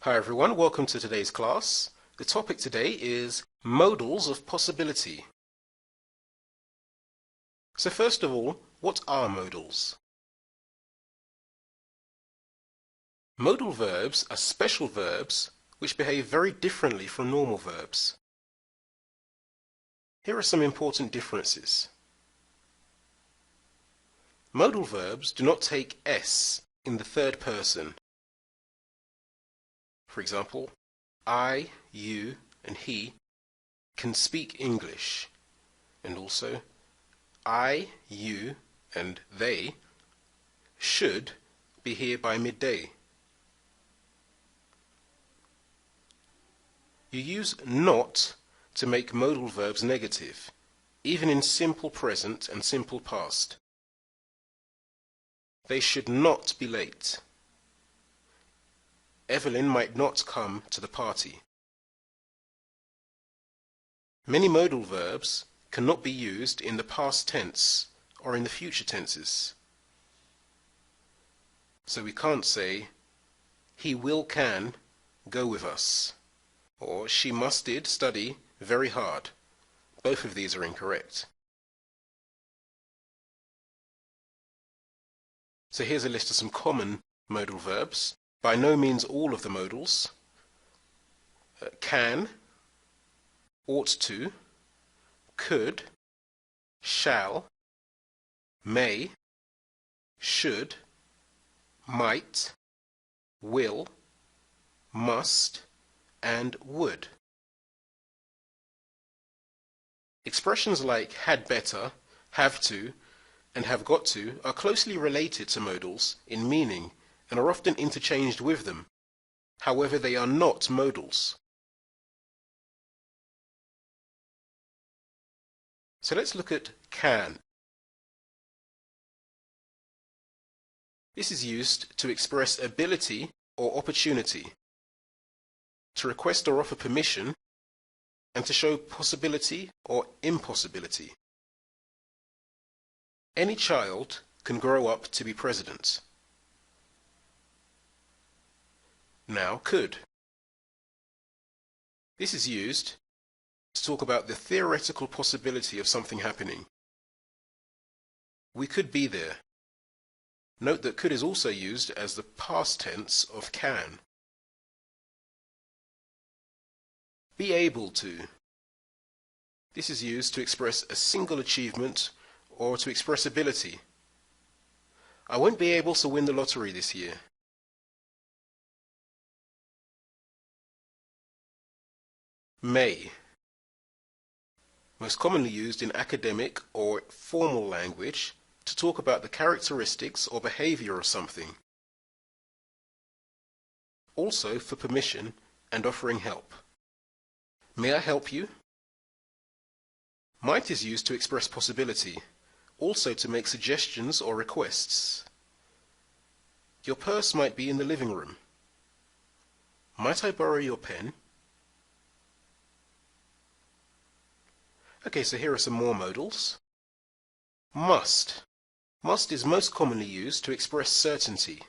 Hi everyone, welcome to today's class. The topic today is modals of possibility. So first of all, what are modals? Modal verbs are special verbs which behave very differently from normal verbs. Here are some important differences. Modal verbs do not take S in the third person. For example, I, you, and he can speak English, and also I, you, and they should be here by midday. You use not to make modal verbs negative, even in simple present and simple past. They should not be late. Evelyn might not come to the party. Many modal verbs cannot be used in the past tense or in the future tenses. So we can't say, he can go with us, or she did study very hard. Both of these are incorrect. So here's a list of some common modal verbs. By no means all of the modals. Can, ought to, could, shall, may, should, might, will, must, and would. Expressions like had better, have to, and have got to are closely related to modals in meaning and are often interchanged with them. However, they are not modals. So let's look at can. This is used to express ability or opportunity, to request or offer permission, and to show possibility or impossibility. Any child can grow up to be president. Now could. This is used to talk about the theoretical possibility of something happening. We could be there. Note that could is also used as the past tense of can. Be able to. This is used to express a single achievement or to express ability. I won't be able to win the lottery this year. May. Most commonly used in academic or formal language to talk about the characteristics or behavior of something. Also for permission and offering help. May I help you? Might is used to express possibility, also to make suggestions or requests. Your purse might be in the living room. Might I borrow your pen? Okay, so here are some more modals. Must. Must is most commonly used to express certainty.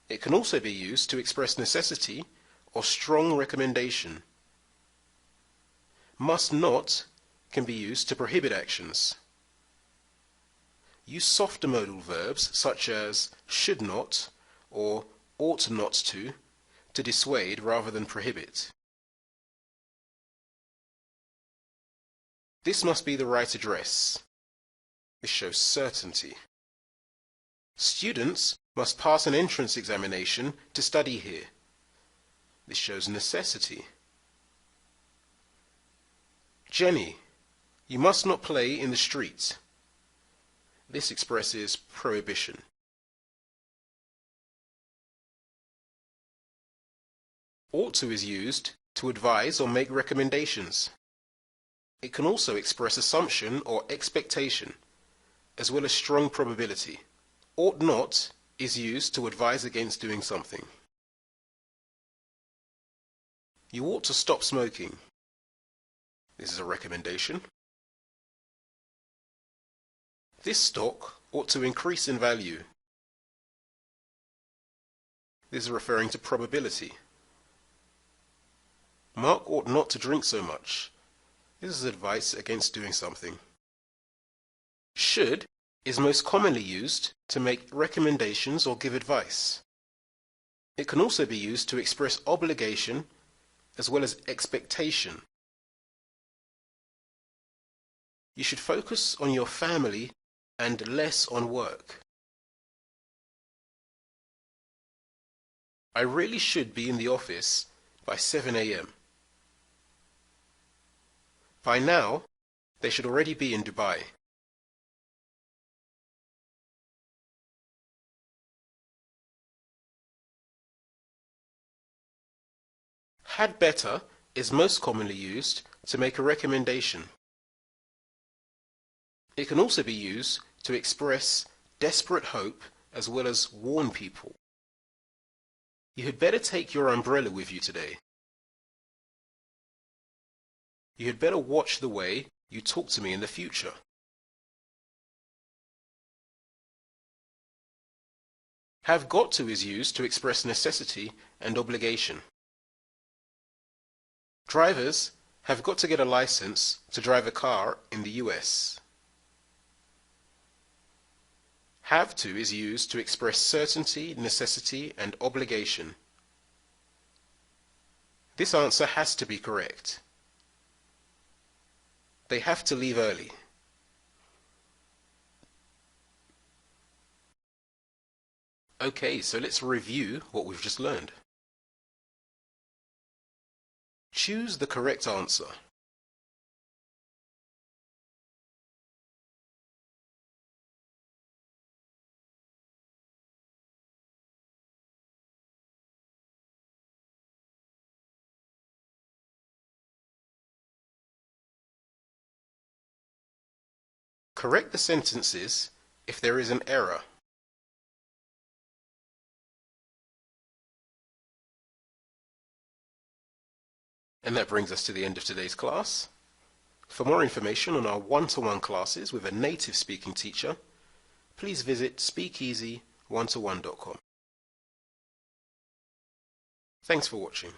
It can also be used to express necessity or strong recommendation. Must not can be used to prohibit actions. Use softer modal verbs such as should not or ought not to dissuade rather than prohibit. This must be the right address. This shows certainty. Students must pass an entrance examination to study here. This shows necessity. Jenny, you must not play in the street. This expresses prohibition. Ought to is used to advise or make recommendations. It can also express assumption or expectation, as well as strong probability. Ought not is used to advise against doing something. You ought to stop smoking. This is a recommendation. This stock ought to increase in value. This is referring to probability. Mark ought not to drink so much. This is advice against doing something. Should is most commonly used to make recommendations or give advice. It can also be used to express obligation as well as expectation. You should focus on your family and less on work. I really should be in the office by 7 a.m. By now, they should already be in Dubai. Had better is most commonly used to make a recommendation. It can also be used to express desperate hope as well as warn people. You had better take your umbrella with you today. You had better watch the way you talk to me in the future. Have got to is used to express necessity and obligation. Drivers have got to get a license to drive a car in the US. Have to is used to express certainty, necessity, and obligation. This answer has to be correct. They have to leave early. Okay, so let's review what we've just learned. Choose the correct answer. Correct the sentences if there is an error. And that brings us to the end of today's class. For more information on our one-to-one classes with a native speaking teacher, please visit speakeasy1to1.com. Thanks for watching.